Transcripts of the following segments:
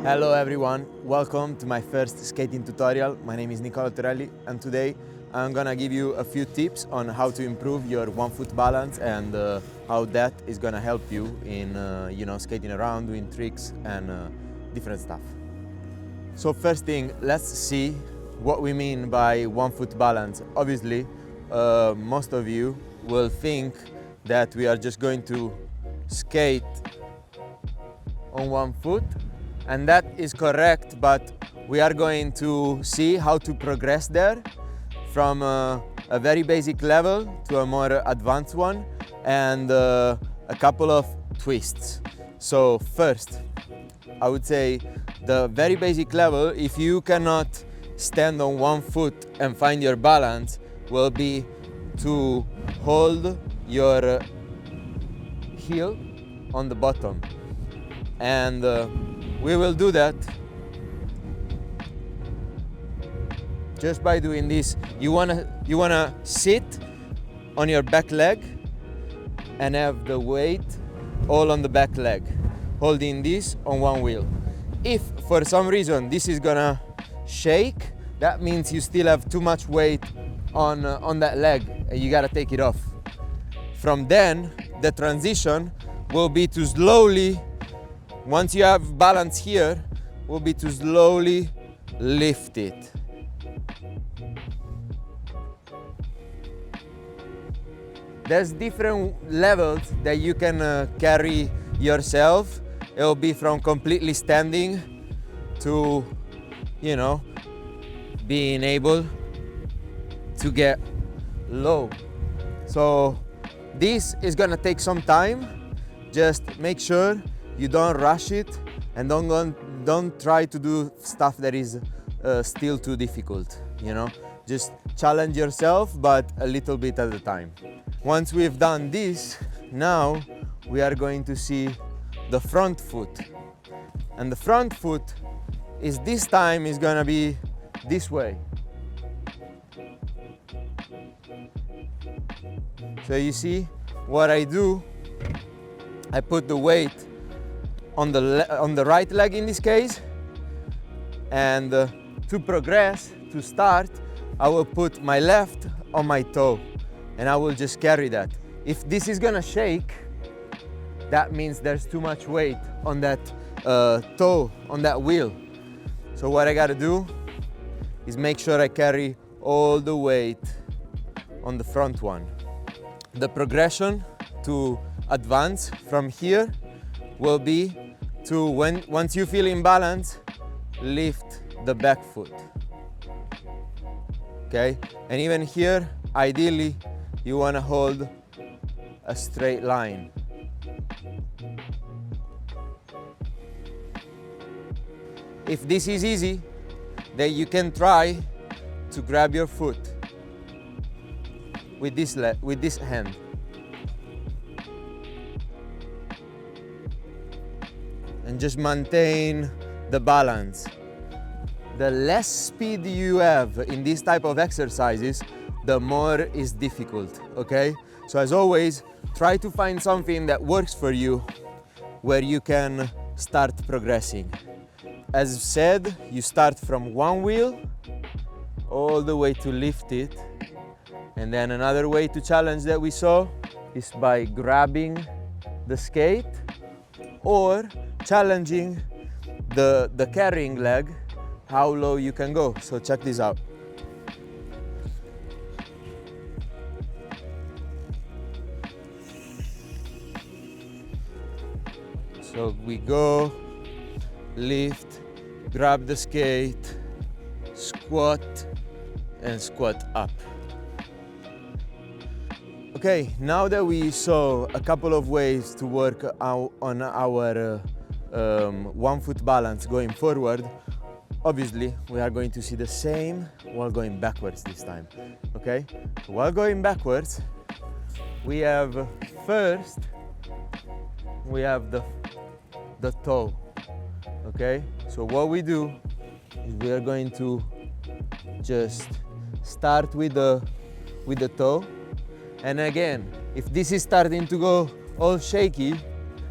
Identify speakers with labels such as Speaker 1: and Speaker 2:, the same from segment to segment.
Speaker 1: Hello everyone, welcome to my first skating tutorial. My name is Nicola Torelli and today I'm gonna give you a few tips on how to improve your one-foot balance and how that is gonna help you in skating around, doing tricks and different stuff. So first thing, let's see what we mean by one-foot balance. Obviously, most of you will think that we are just going to skate on one foot, and that is correct, but we are going to see how to progress there from a very basic level to a more advanced one and a couple of twists. So first, I would say the very basic level, if you cannot stand on one foot and find your balance, will be to hold your heel on the bottom. And we will do that just by doing this. You wanna sit on your back leg and have the weight all on the back leg, holding this on one wheel. If for some reason this is gonna shake, that means you still have too much weight on that leg and you gotta take it off. From then, the transition will be to slowly, once you have balance here, will be to slowly lift it. There's different levels that you can carry yourself. It will be from completely standing to, being able to get low. So this is gonna take some time. Just make sure you don't rush it and don't try to do stuff that is still too difficult. Just challenge yourself, but a little bit at a time. Once we've done this, now we are going to see the front foot. And the front foot is this time is gonna be this way. So you see what I do, I put the weight on the right leg in this case, and to progress, to start, I will put my left on my toe and I will just carry that. If this is gonna shake, that means there's too much weight on that toe, on that wheel. So what I gotta do is make sure I carry all the weight on the front one. The progression to advance from here will be to, once you feel in balance, lift the back foot. Okay? And even here, ideally, you want to hold a straight line. If this is easy, then you can try to grab your foot with this hand. And just maintain the balance. The less speed you have in this type of exercises, the more is difficult, okay? So as always, try to find something that works for you where you can start progressing. As said, you start from one wheel all the way to lift it. And then another way to challenge that we saw is by grabbing the skate or challenging the carrying leg, how low you can go. So check this out. So we go, lift, grab the skate, squat, and squat up. Okay, now that we saw a couple of ways to work on our one-foot balance going forward, obviously we are going to see the same while going backwards this time. Okay, so while going backwards, we have the toe. Okay, so what we do is we are going to just start with the toe. And again, if this is starting to go all shaky,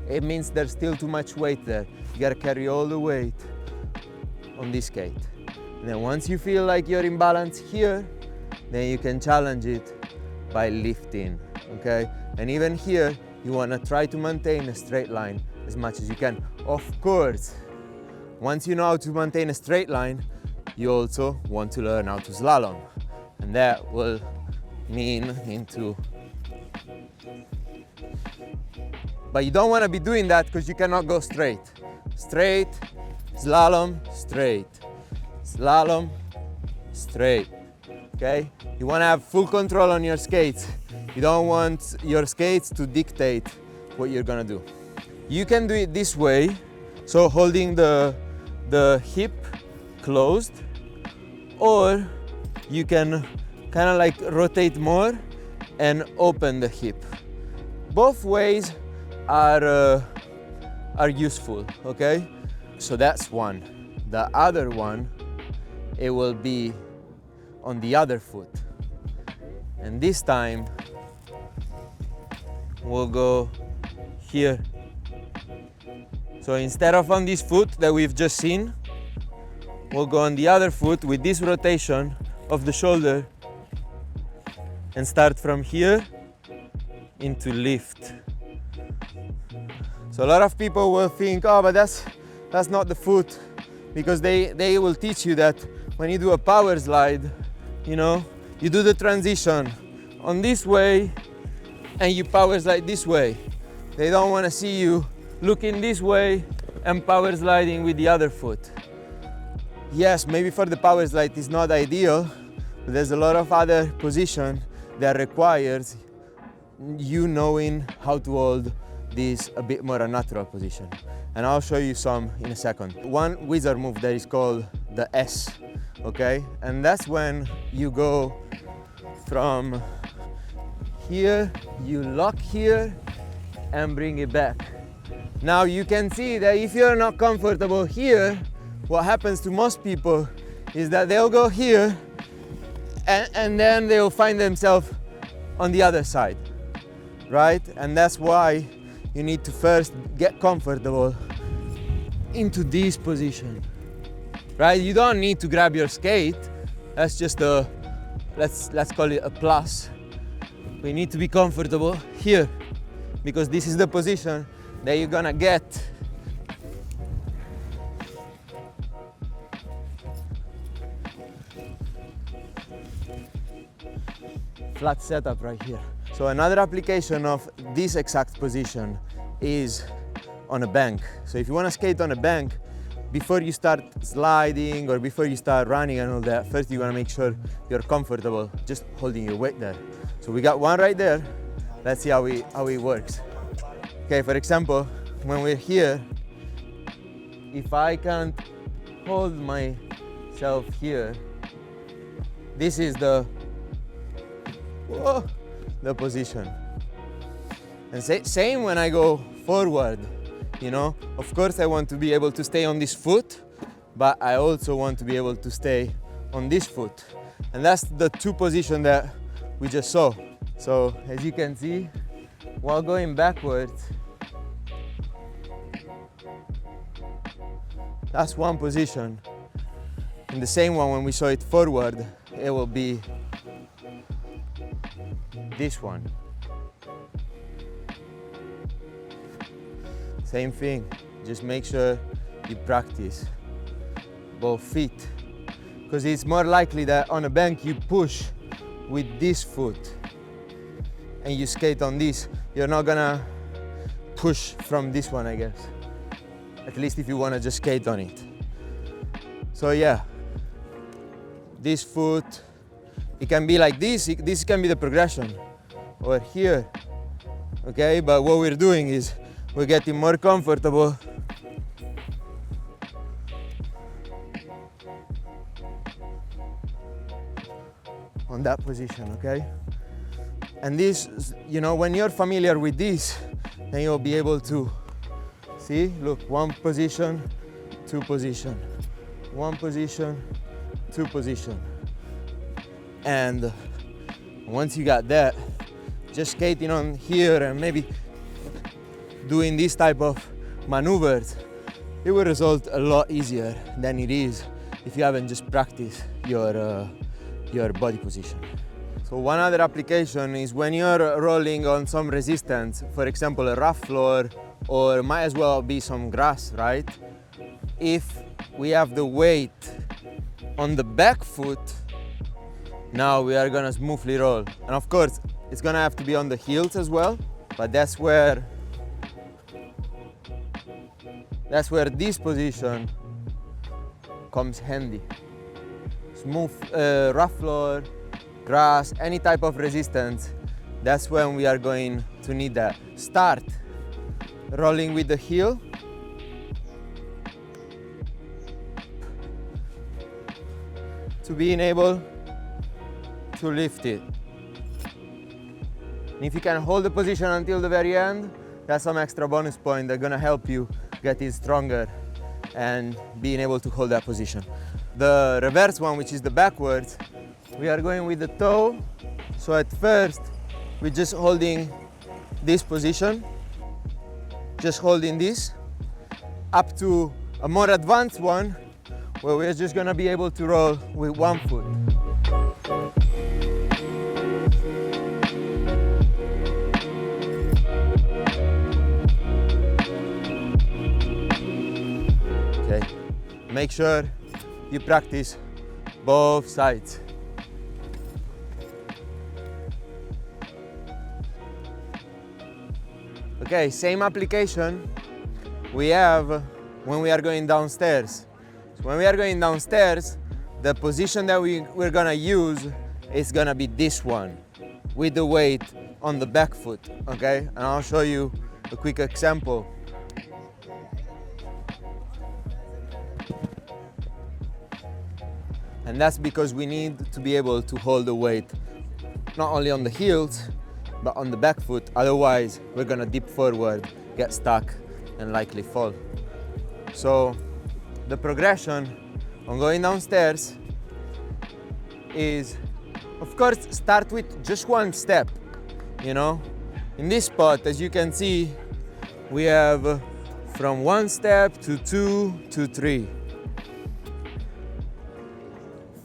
Speaker 1: it means there's still too much weight there. You gotta carry all the weight on this skate. And then once you feel like you're in balance here, then you can challenge it by lifting, okay? And even here, you wanna try to maintain a straight line as much as you can. Of course, once you know how to maintain a straight line, you also want to learn how to slalom. And that will mean into... But you don't wanna be doing that because you cannot go straight. Straight, slalom, straight. Slalom, straight, okay? You want to have full control on your skates. You don't want your skates to dictate what you're gonna do. You can do it this way, so holding the hip closed, or you can kind of like rotate more and open the hip. Both ways are useful, okay? So that's one. The other one, it will be on the other foot. And this time, we'll go here. So instead of on this foot that we've just seen, we'll go on the other foot with this rotation of the shoulder and start from here into lift. So a lot of people will think, oh, but that's not the foot, because they will teach you that when you do a power slide, you know, you do the transition on this way and you power slide this way. They don't want to see you looking this way and power sliding with the other foot. Yes, maybe for the power slide it's not ideal, but there's a lot of other positions that requires you knowing how to hold this a bit more a natural position. And I'll show you some in a second. One wizard move that is called the S, okay? And that's when you go from here, you lock here and bring it back. Now you can see that if you're not comfortable here, what happens to most people is that they'll go here and then they'll find themselves on the other side, right? And that's why you need to first get comfortable into this position, right? You don't need to grab your skate. That's just a, let's call it a plus. We need to be comfortable here because this is the position that you're gonna get flat setup right here. So another application of this exact position is on a bank. So if you want to skate on a bank, before you start sliding or before you start running and all that, first you want to make sure you're comfortable just holding your weight there. So we got one right there. Let's see how it works. Okay, for example, when we're here, if I can't hold myself here, this is the position. And same when I go forward, you know. Of course I want to be able to stay on this foot, but I also want to be able to stay on this foot. And that's the two positions that we just saw. So as you can see, while going backwards, that's one position. And the same one when we saw it forward, it will be this one. Same thing, just make sure you practice both feet, because it's more likely that on a bank you push with this foot and you skate on this. You're not gonna push from this one, I guess, at least if you want to just skate on it. So yeah, this foot, it can be like this, this can be the progression, or here, okay? But what we're doing is we're getting more comfortable on that position, okay? And this, you know, when you're familiar with this, then you'll be able to see, look, one position, two position, one position, two position. And once you got that, just skating on here and maybe doing this type of maneuvers, it will result a lot easier than it is if you haven't just practiced your body position. So one other application is when you're rolling on some resistance, for example a rough floor, or might as well be some grass, right? If we have the weight on the back foot, now we are gonna smoothly roll. And of course, it's gonna have to be on the heels as well, but that's where this position comes handy. Smooth, rough floor, grass, any type of resistance, that's when we are going to need that. Start rolling with the heel. To being able to lift it. And if you can hold the position until the very end, that's some extra bonus point that's gonna help you getting stronger and being able to hold that position. The reverse one, which is the backwards, we are going with the toe. So at first, we're just holding this position, just holding this, up to a more advanced one, where we're just gonna be able to roll with one foot. Okay, make sure you practice both sides. Okay, same application we have when we are going downstairs. So when we are going downstairs, the position that we're gonna use is gonna be this one, with the weight on the back foot, okay? And I'll show you a quick example. And that's because we need to be able to hold the weight not only on the heels, but on the back foot. Otherwise, we're gonna dip forward, get stuck, and likely fall. So the progression on going downstairs is, of course, start with just one step, you know? In this spot, as you can see, we have from 1 step to 2 to 3.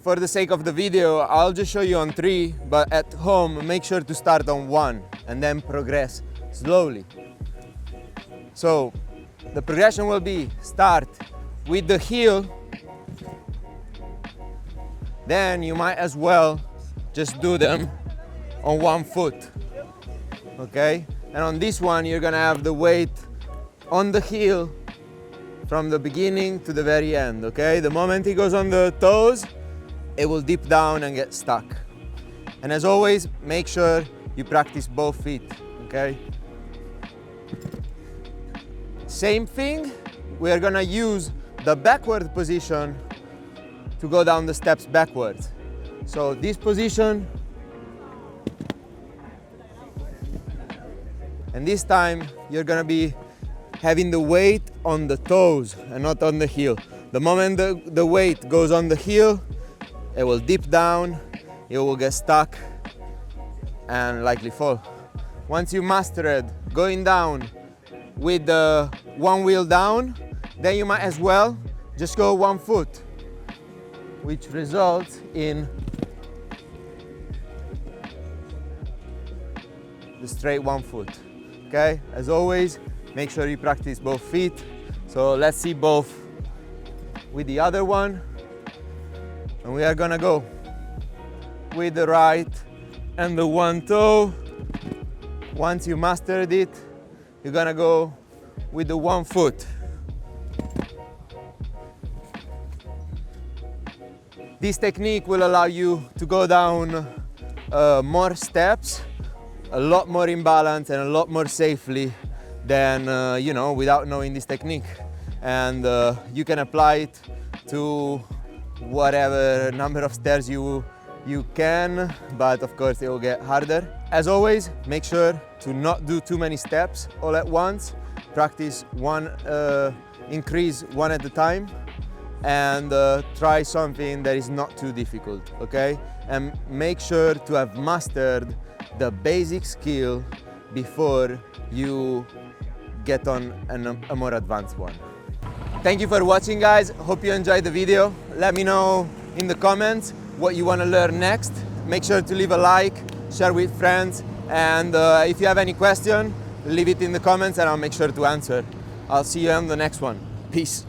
Speaker 1: For the sake of the video, I'll just show you on 3, but at home, make sure to start on 1 and then progress slowly. So the progression will be start with the heel, then you might as well just do them on 1 foot, okay? And on this one, you're gonna have the weight on the heel from the beginning to the very end, okay? The moment it goes on the toes, it will dip down and get stuck. And as always, make sure you practice both feet, okay? Same thing, we are gonna use the backward position to go down the steps backwards. So this position, and this time you're gonna be having the weight on the toes and not on the heel. The moment the weight goes on the heel, it will dip down, it will get stuck and likely fall. Once you mastered going down with the one wheel down, then you might as well just go 1 foot, which results in the straight 1 foot. Okay, as always, make sure you practice both feet. So let's see both with the other one. And we are gonna go with the right and the 1 toe. Once you mastered it, you're gonna go with the 1 foot. This technique will allow you to go down more steps, a lot more in balance and a lot more safely than, you know, without knowing this technique. And you can apply it to whatever number of stairs you can, but of course it will get harder. As always, make sure to not do too many steps all at once. Practice one, increase one at a time, and try something that is not too difficult, okay? And make sure to have mastered the basic skill before you get on a more advanced one. Thank you for watching, guys. Hope you enjoyed the video. Let me know in the comments what you want to learn next. Make sure to leave a like, share with friends, and if you have any question, leave it in the comments and I'll make sure to answer. I'll see you on the next one. Peace.